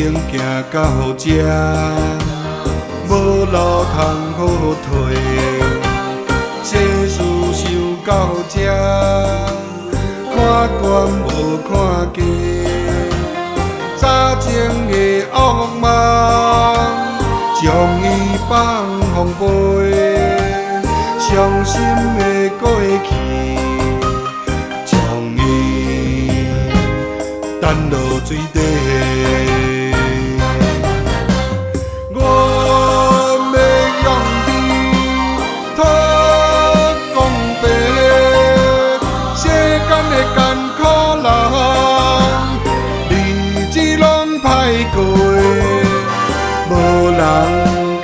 生行到这，无路通好退。世事想到这，看悬无看低。早前的噩梦，将伊放风飞。伤心的过去，将伊等落水底。我要用力讨公平，世间的艰苦人，日子拢歹过，无人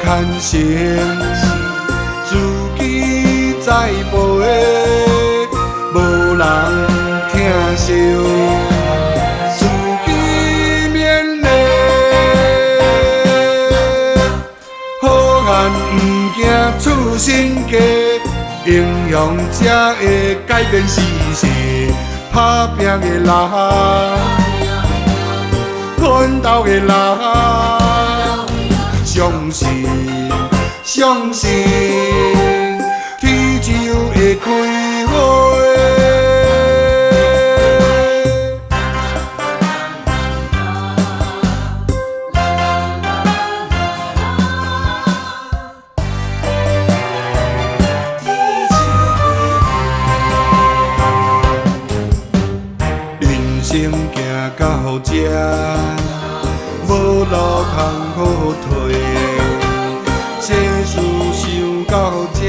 牵绳。自己栽培，无人疼惜，自己勉励。好汉毋惊出身家，英雄才会改变世事。打拼的人，奋斗的人，相信天就会开花。人生行到这，无路通好退。世事想到这，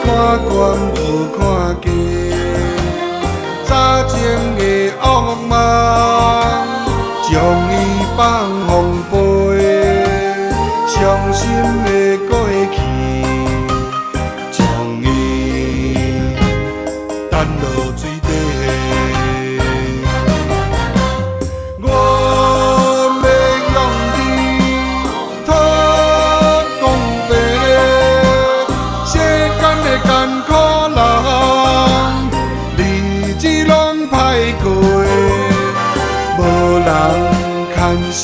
看悬无看低。早前的噩梦，将伊放风飞。伤心的过去，将伊等落水底。艰苦人，日子拢歹过，无人牵绳，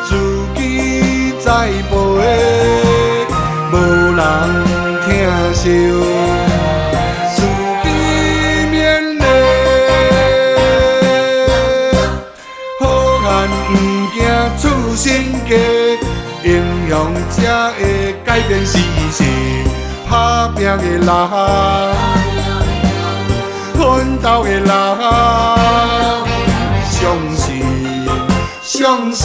自己栽培，无人疼惜，自己勉励。好汉毋惊出身家，英雄才会改变世事。打拼的人，奋斗的人，相信。